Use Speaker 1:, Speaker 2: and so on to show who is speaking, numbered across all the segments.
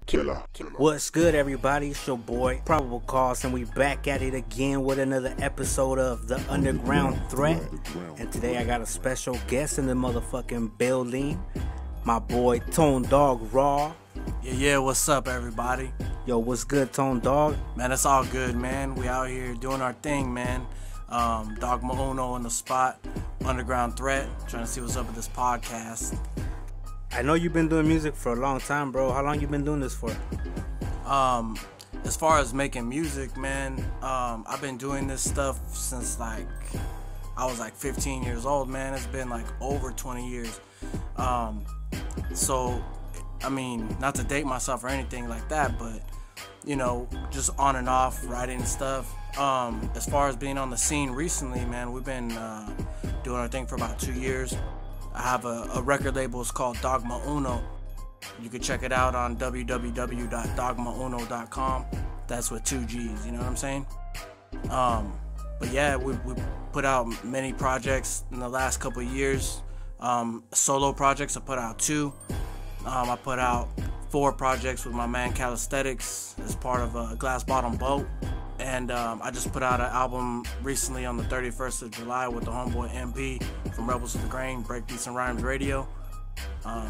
Speaker 1: Killer.
Speaker 2: What's good, everybody? It's your boy Probable Cause, and we back at it again with another episode of The Underground Threat. And today I got a special guest in the motherfucking building, my boy Tone Dogg Raw.
Speaker 3: Yeah, what's up, everybody?
Speaker 2: Yo, what's good, Tone Dogg?
Speaker 3: Man, it's all good, man. We out here doing our thing, man. Doggma Uno in the spot, Underground Threat, trying to see what's up with this podcast.
Speaker 2: I know you've been doing music for a long time, bro. How long you been doing this for?
Speaker 3: As far as making music, man, I've been doing this stuff since I was 15 years old, man. It's been over 20 years. So, I mean, not to date myself or anything like that, but, you know, just on and off writing and stuff. As far as being on the scene recently, man, we've been doing our thing for about 2 years. I have a record label. It's called Dogma Uno. You can check it out on www.dogmauno.com. That's with 2 G's, you know what I'm saying? But yeah, we put out many projects in the last couple of years. Solo projects, I put out 2. I put out 4 projects with my man Calisthenics as part of a Glass Bottom Boat. And I just put out an album recently on the 31st of July with the homeboy MB from Rebels of the Grain, Breakbeats and Rhymes Radio.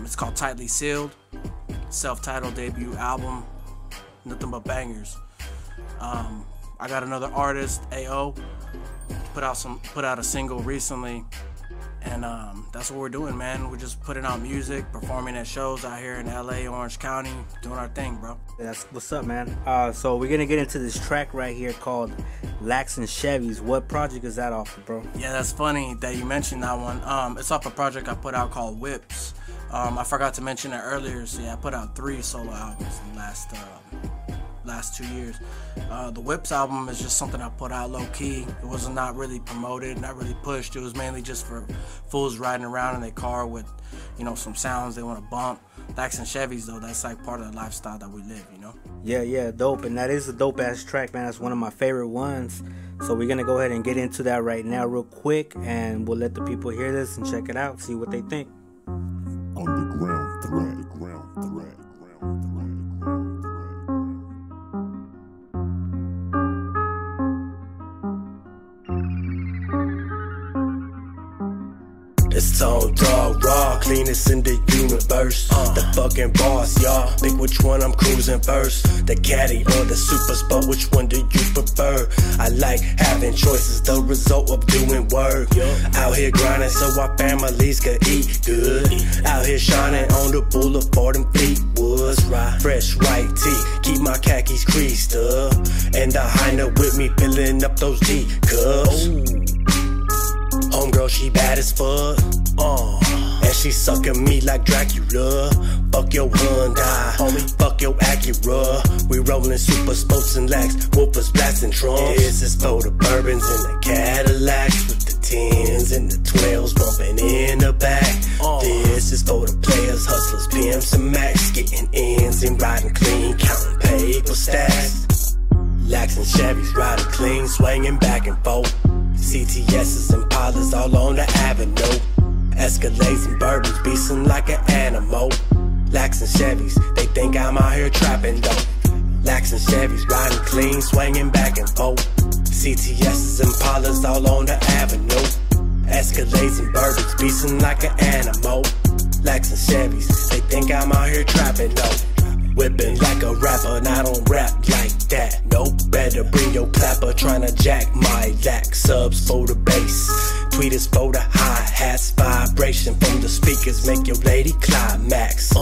Speaker 3: It's called Tightly Sealed, self-titled debut album, nothing but bangers. I got another artist, AO, put out a single recently, and that's what we're doing, man. We're just putting out music, performing at shows out here in LA, Orange County, doing our thing, bro.
Speaker 2: That's what's up, man. So we're gonna get into this track right here called Lax and Chevys. What project is that off of, bro?
Speaker 3: Yeah, that's funny that you mentioned that one. It's off a project I put out called Whips. I forgot to mention it earlier, so yeah, I put out 3 solo albums in the last 2 years. The Whips album is just something I put out low-key. It was not really promoted, not really pushed. It was mainly just for fools riding around in their car with, you know, some sounds they want to bump. Lax and Chevys, though, that's part of the lifestyle that we live, you know?
Speaker 2: Yeah, dope. And that is a dope-ass track, man. That's one of my favorite ones. So we're going to go ahead and get into that right now real quick, and we'll let the people hear this and check it out, see what they think.
Speaker 1: Underground Threat.
Speaker 4: It's Tone Dogg Raw, cleanest in the universe. The fucking boss, y'all. Pick which one I'm cruising first. The caddy or the super sport, which one do you prefer? I like having choices, the result of doing work. Out here grinding so our families can eat good. Out here shining on the boulevard and Fleetwoods. Fresh white tee, keep my khakis creased up. And the Heiner with me filling up those D cups. Homegirl, she bad as fuck, and she sucking me like Dracula. Fuck your Hyundai, homie, fuck your Acura. We rollin' super sports and lax, whoopers blasting trunks. This is for the bourbons and the Cadillacs, with the 10s and the 12s bumping in the back. This is for the players, hustlers, pimps and max, getting ends and riding clean, counting paper stacks. Lax and Chevys riding clean, swinging back and forth. CTS's and Impalas all on the avenue. Escalades and bourbons beastin' like an animal. Lax and Chevys, they think I'm out here trapping though. Lax and Chevys riding clean, swinging back and forth. CTS's and Impalas all on the avenue. Escalades and bourbons beastin' like an animal. Lax and Chevys, they think I'm out here trapping though. Whipping like a rapper, and I don't rap like that. Nope, better bring your clapper, tryna jack my lack. Subs for the bass, tweeters for the hi-hats. Vibration from the speakers make your lady climax.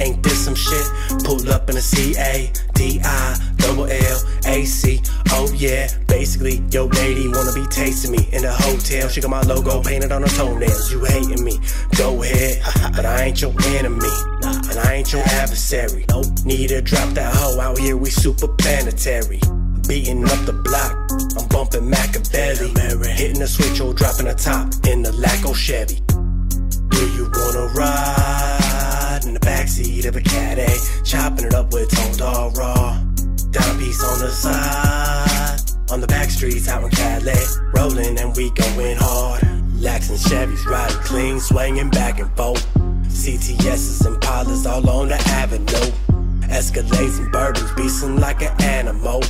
Speaker 4: Ain't this some shit? Pull up in a C-A-D-I-double-L-A-C. Oh yeah, basically your lady wanna be tasting me in a hotel. She got my logo painted on her toenails. You hating me, go ahead, but I ain't your enemy, and I ain't your adversary. Nope, need to drop that hoe out here, we super planetary. Beating up the block, I'm bumping Machiavelli. Hitting the switch or dropping the top in the Laco Chevy. Do you wanna ride in the backseat of a caddy? Chopping it up with Tone Dogg Raw. Down piece on the side, on the back streets out in Cali. Rolling and we going hard. Lax and Chevys riding clean, swinging back and forth. CTS's and Impalas all on the avenue. Escalades and bourbons, beastin' like an animal.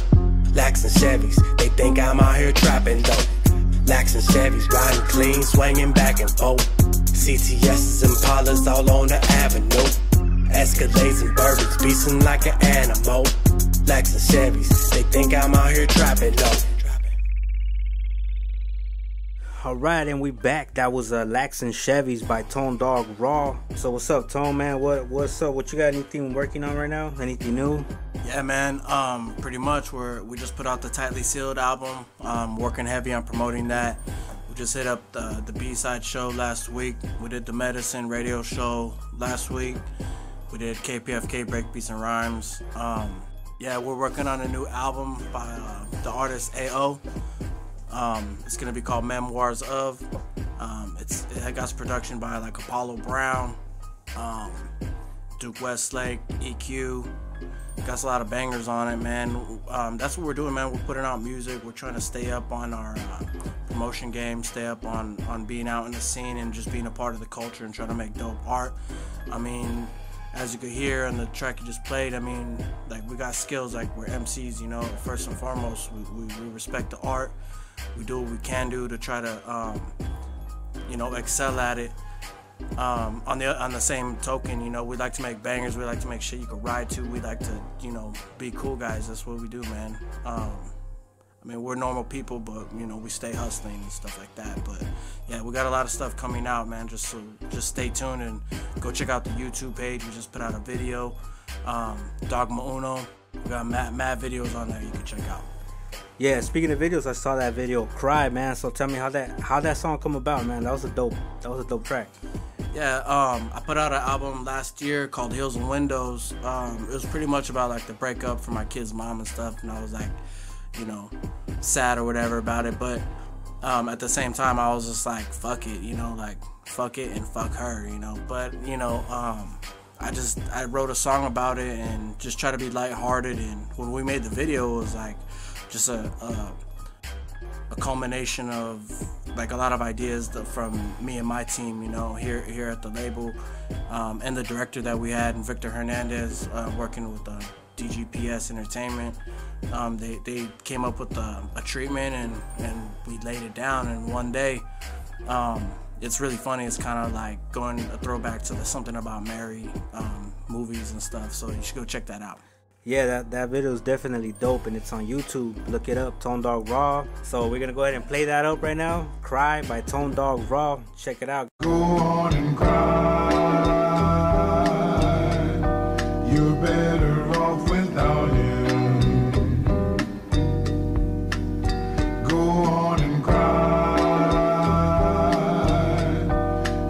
Speaker 4: Lax and Chevys, they think I'm out here trapping though. Lax and Chevys, riding clean, swinging back and forth. CTS's and Impalas all on the avenue. Escalades and bourbons, beastin' like an animal. Lax and Chevys, they think I'm out here trapping though.
Speaker 2: Alright, and we back. That was Lax and Chevys by Dogg Raw. So what's up, Tone, man? What's up? What you got? Anything working on right now? Anything new?
Speaker 3: Yeah, man. Pretty much we just put out the Tightly Sealed album. Working heavy on promoting that. We just hit up the B-side show last week. We did the Medicine radio show last week. We did KPFK Breakbeats and Rhymes. Yeah, we're working on a new album by the artist AO. It's gonna be called Memoirs of. It got production by like Apollo Brown, Duke Westlake, EQ. Got a lot of bangers on it, man. That's what we're doing, man. We're putting out music. We're trying to stay up on our promotion game, stay up on being out in the scene and just being a part of the culture and trying to make dope art. I mean, as you could hear on the track you just played, I mean, like, we got skills, like, we're MCs, you know. First and foremost, we respect the art. We do what we can do to try to, you know, excel at it. On the same token, you know, we like to make bangers. We like to make shit you can ride to. We like to, you know, be cool guys. That's what we do, man. I mean, we're normal people, but, you know, we stay hustling and stuff like that. But yeah, we got a lot of stuff coming out, man. Just stay tuned and go check out the YouTube page. We just put out a video, Doggma Uno. We got mad videos on there you can check out.
Speaker 2: Yeah, speaking of videos, I saw that video, Cry, man. So tell me how that song come about, man. That was a dope track.
Speaker 3: Yeah, I put out an album last year called Hills and Windows. It was pretty much about like the breakup from my kid's mom and stuff, and I was like, you know, sad or whatever about it. But at the same time, I was just like, fuck it, you know, like fuck it and fuck her, you know. But you know, I wrote a song about it and just try to be lighthearted. And when we made the video, it was like just a culmination of like a lot of ideas from me and my team, you know, here at the label, and the director that we had, Victor Hernandez, working with DGPS Entertainment. They came up with a treatment and we laid it down. And one day, it's really funny. It's kind of like going a throwback to the Something About Mary movies and stuff. So you should go check that out.
Speaker 2: Yeah, that video is definitely dope, and it's on YouTube. Look it up, Dogg Raw. So we're gonna go ahead and play that up right now. Cry by Dogg Raw. Check it out.
Speaker 1: Go on and cry. You're better off without him. Go on and cry.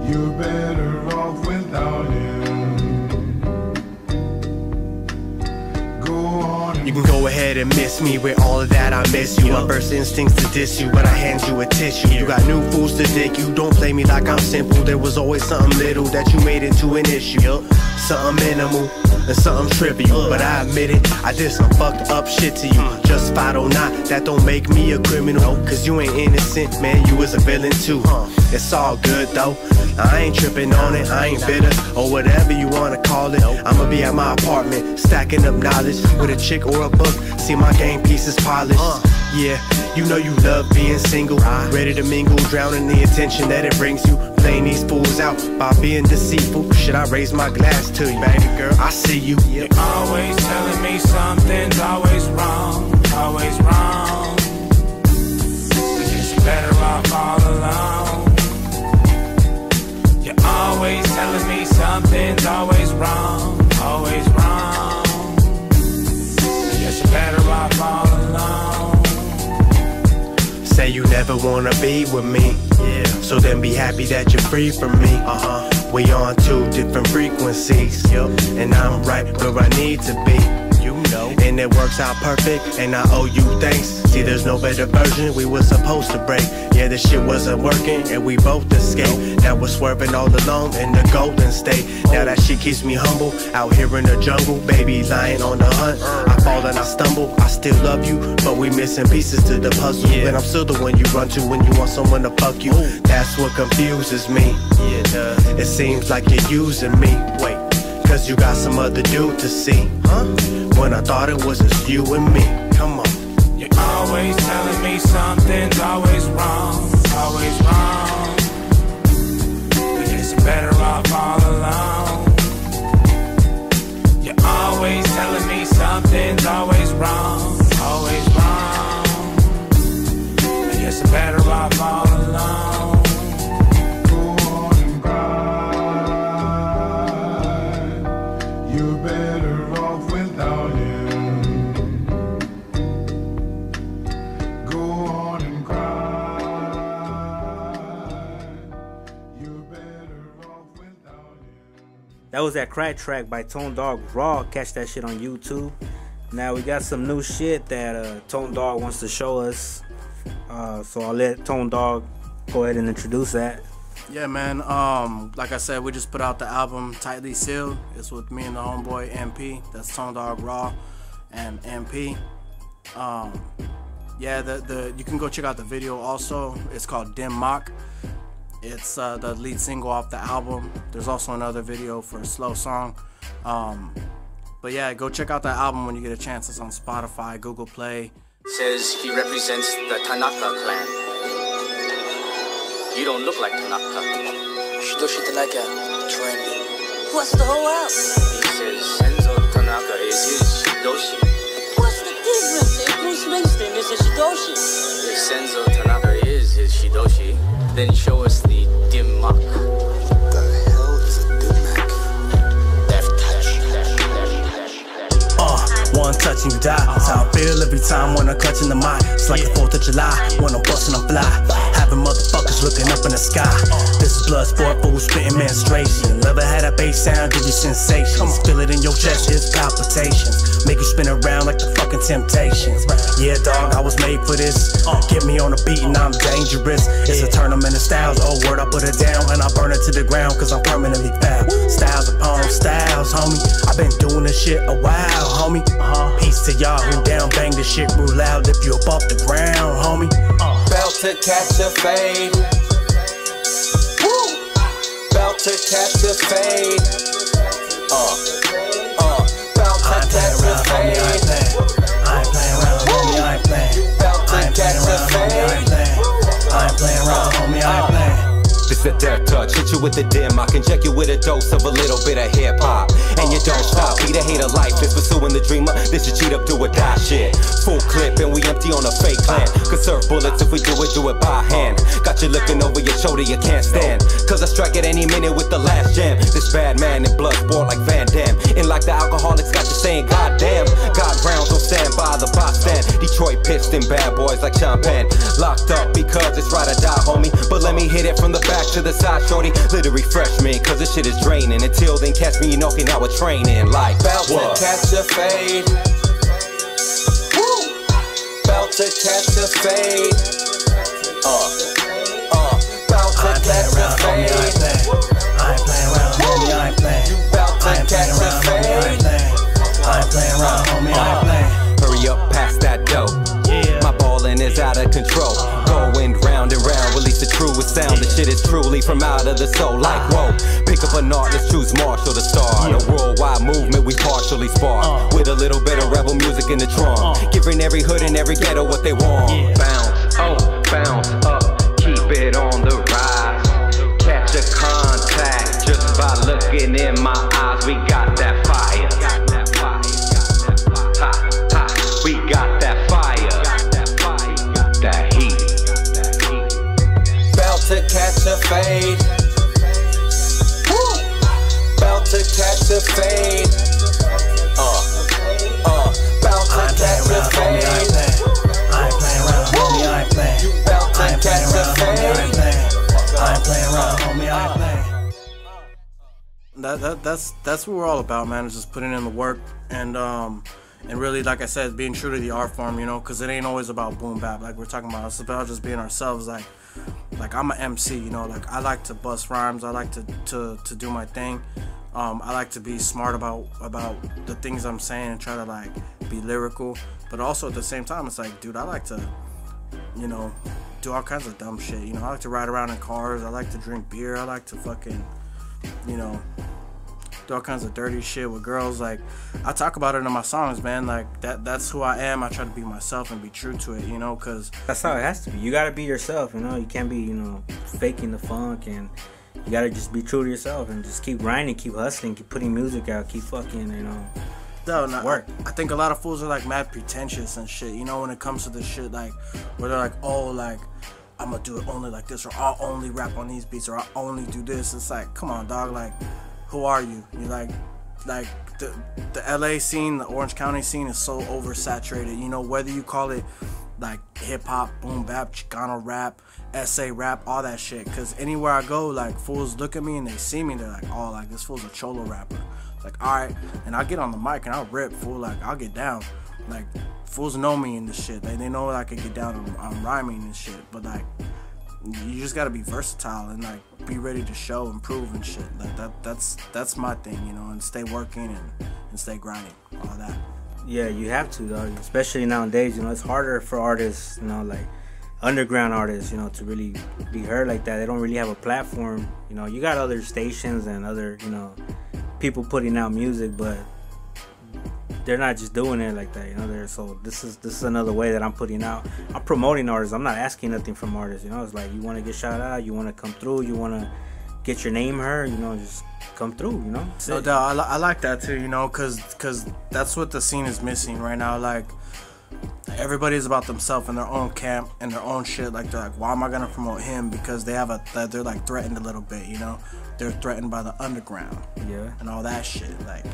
Speaker 1: You're better off without him.
Speaker 4: You can go ahead and miss me with all of that, I miss you. My first instinct's to diss you, but I hand you a tissue. You got new fools to dig you, don't play me like I'm simple. There was always something little that you made into an issue. Something minimal and something trivial, but I admit it, I did some fucked up shit to you. Justified or not, that don't make me a criminal, cause you ain't innocent, man, you was a villain too. It's all good though, I ain't tripping on it, I ain't bitter, or whatever you wanna call it. I'ma be at my apartment, stacking up knowledge with a chick or a book, see my game pieces polished. Yeah, you know you love being single, ready to mingle, drowning the attention that it brings you. Playing these fools out by being deceitful. Should I raise my glass to you, baby girl? I see you.
Speaker 5: You're always telling me something's always wrong, always wrong. I guess you're better off all alone. You're always telling me something's always wrong, always wrong. I guess you're better off all alone.
Speaker 4: Say you never wanna be with me, yeah. So then be happy that you're free from me. We on two different frequencies, and I'm right where I need to be. You know, and it works out perfect, and I owe you thanks. See, there's no better version, we were supposed to break. Yeah, this shit wasn't working, and we both escaped. Now we're swerving all alone in the Golden State. Now that shit keeps me humble, out here in the jungle. Baby lying on the hunt, I fall and I stumble. I still love you, but we missing pieces to the puzzle. And I'm still the one you run to when you want someone to fuck you. That's what confuses me. It seems like you're using me. Wait, Cause you got some other dude to see, huh? When I thought it was just you and me. Come on.
Speaker 5: You're always telling me something's always wrong, always wrong. We're just better off all alone. You're always telling me something's always wrong, always wrong. We're just better off all alone.
Speaker 1: Go on and cry. You're better off without him. Go on and cry. You're better off without him.
Speaker 2: That was that Cry track by Tone Dogg Raw. Catch that shit on YouTube. Now we got some new shit that Tone Dogg wants to show us. So I'll let Tone Dogg go ahead and introduce that.
Speaker 3: Yeah, man. Like I said, we just put out the album Tightly Sealed. It's with me and the homeboy MP. That's Tone Dogg Raw and MP. Yeah, you can go check out the video also. It's called Dim Mock. It's the lead single off the album. There's also another video for a slow song. But yeah, go check out that album when you get a chance. It's on Spotify, Google Play.
Speaker 6: Says he represents the Tanaka clan. You don't look like Tanaka.
Speaker 7: Shidoshi Tanaka, trendy. What's the whole album?
Speaker 6: He says Senzo Tanaka is his Shidoshi.
Speaker 7: What's the difference? If Bruce Springsteen is a Shidoshi.
Speaker 6: If Senzo Tanaka is his Shidoshi, then show us the dim mock.
Speaker 7: What the hell is a dim-mac?
Speaker 6: Left touch.
Speaker 4: One touch and you die. That's how I feel every time when I'm clutching the mic. It's like the 4th of July when I'm busting, I'm fly. Having motherfuckers looking up in the sky. This is blood sport, fool, spitting menstruation. Never had a bass sound, give you sensations. Feel it in your chest, it's palpitations. Make you spin around like the fucking Temptations. Yeah, dog, I was made for this. Get me on the beat and I'm dangerous. It's a tournament of styles. Oh, word, I put it down and I burn it to the ground cause I'm permanently foul. Styles upon styles, homie. I've been doing this shit a while, homie. Peace to y'all who down bang this shit real loud if you up off the ground, homie.
Speaker 8: Belt to catch a fade. Woo! Belt to catch a fade. Belt to catch a fade.
Speaker 4: I ain't playing around, homie, I ain't playing.
Speaker 8: Belt to catch a fade.
Speaker 4: I ain't playing around, homie, I ain't playing.
Speaker 9: This a death touch, hit you with the dim. I can inject you with a dose of a little bit of hip hop. And you don't stop, be the hate of life, is pursuing the dreamer. This is cheat up, do or die shit. Full clip and we empty on a fake clan. Conserve bullets if we do it by hand. Got you looking over your shoulder, you can't stand. Cause I strike at any minute with the last jam. This bad man in blood sport like Van Damme. And like the alcoholics got you saying goddamn. God rounds don't stand by the box stand. Detroit Piston bad boys like champagne. Locked up because it's ride or die, homie. But let me hit it from the back to the side, shorty. Let it refresh me, cause this shit is draining. Until then, catch me knocking out with training. Like,
Speaker 8: Belt to catch a fade. Woo! Belt to catch a fade. Belt to catch a fade.
Speaker 4: I ain't playing around, homie, I ain't playing.
Speaker 8: Belt to catch a fade.
Speaker 4: I ain't playing around, homie, I ain't playing.
Speaker 9: hurry up past that dough. My ballin' is out of control. Going round and round, release the truest sound. The shit is truly from out of the soul. Like whoa, pick up an art, let's choose Marshall to start. A worldwide movement we partially spark. With a little bit of rebel music in the trunk, giving every hood and every ghetto what they want. Bounce, oh, bounce up, keep it on the rise. Catch a contact just by looking in my eyes. We got that fire. We got that fire, that heat.
Speaker 8: Belt to catch a fade. Woo! Belt to catch a fade. Belt to catch a fade.
Speaker 4: I ain't playing around, homie, I ain't playing.
Speaker 8: Belt to catch a fade.
Speaker 4: I ain't playing around, homie, I ain't playing.
Speaker 3: That's what we're all about, man. Is just putting in the work and really, like I said, being true to the art form, you know, because it ain't always about boom bap like we're talking about. It's about just being ourselves. Like I'm an MC, you know, like I like to bust rhymes. I like to do my thing. I like to be smart about the things I'm saying and try to like be lyrical, but also at the same time, it's like, dude, I like to, you know, do all kinds of dumb shit. You know, I like to ride around in cars. I like to drink beer. I like to fucking, you know, do all kinds of dirty shit with girls. Like, I talk about it in my songs, man. Like, that's who I am. I try to be myself and be true to it, you know, because
Speaker 2: that's how it has to be. You gotta be yourself, you know. You can't be, you know, faking the funk, and you gotta just be true to yourself and just keep grinding, keep hustling, keep putting music out, keep fucking, you know.
Speaker 3: No, work. I think a lot of fools are like mad pretentious and shit, you know, when it comes to this shit, like, where they're like, oh, like, I'm gonna do it only like this, or I'll only rap on these beats, or I'll only do this. It's like, come on, dog, like, who are you? You like the LA scene, the Orange County scene is so oversaturated, you know, whether you call it like hip hop, boom bap, Chicano rap, SA rap, all that shit, because anywhere I go, like, fools look at me and they see me, they're like, oh, like, this fool's a cholo rapper. Like, alright, and I'll get on the mic and I'll rip, fool, like, I'll get down. Like, fools know me in this shit. They know I can get down on rhyming and shit. But, like, you just gotta be versatile and, like, be ready to show and prove and shit. Like, that's my thing, you know, and stay working and stay grinding, all that.
Speaker 2: Yeah, you have to, though, especially nowadays, you know, it's harder for artists, you know, like, underground artists, you know, to really be heard like that. They don't really have a platform, you know. You got other stations and other, you know, people putting out music, but they're not just doing it like that, you know. So this is another way that I'm putting out. I'm promoting artists. I'm not asking nothing from artists, you know. It's like, you want to get shout out, you want to come through, you want to get your name heard, you know, just come through, you know.
Speaker 3: No doubt, I like that too, you know, cause that's what the scene is missing right now. Like, everybody's about themselves in their own camp and their own shit. Like, they're like, why am I gonna promote him? Because they're like threatened a little bit, you know. They're threatened by the underground,
Speaker 2: yeah, and
Speaker 3: all that shit. Like,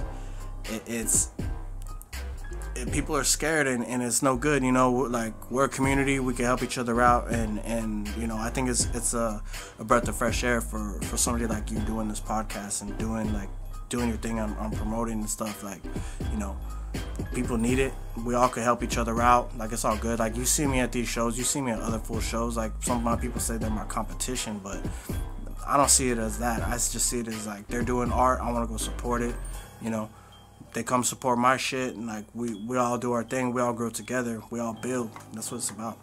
Speaker 3: people are scared, and it's no good, you know. Like, we're a community, we can help each other out, and you know, I think it's a breath of fresh air for somebody like you doing this podcast and doing your thing on promoting and stuff. Like, you know, people need it. We all could help each other out. Like, it's all good. Like, you see me at these shows, you see me at other full shows. Like, some of my people say they're my competition, but I don't see it as that. I just see it as, like, they're doing art, I want to go support it, you know. They come support my shit, and, like, we all do our thing, we all grow together, we all build. That's what it's about.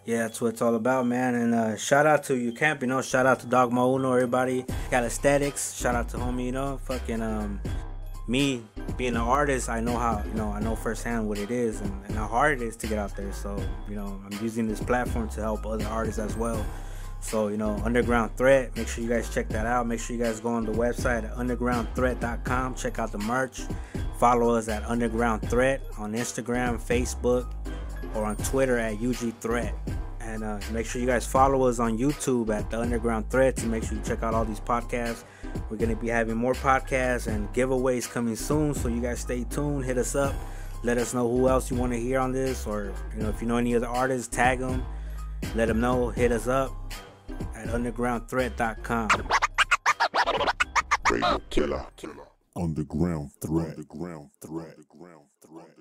Speaker 2: Yeah, that's what it's all about, man. And shout out to you, Camp, you know. Shout out to Doggma Uno, everybody. Got Aesthetics. Shout out to homie, you know. Fucking me being an artist, I know how, you know, I know firsthand what it is and how hard it is to get out there. So, you know, I'm using this platform to help other artists as well. So, you know, Underground Threat, make sure you guys check that out. Make sure you guys go on the website at undergroundthreat.com. Check out the merch. Follow us at Underground Threat on Instagram, Facebook, or on Twitter at UGThreat. And make sure you guys follow us on YouTube at The Underground Threat, and make sure you check out all these podcasts. We're going to be having more podcasts and giveaways coming soon, so you guys stay tuned. Hit us up. Let us know who else you want to hear on this, or, you know, if you know any other artists, tag them. Let them know. Hit us up at undergroundthreat.com.
Speaker 1: Radio killer. Underground threat. Underground threat. Underground threat.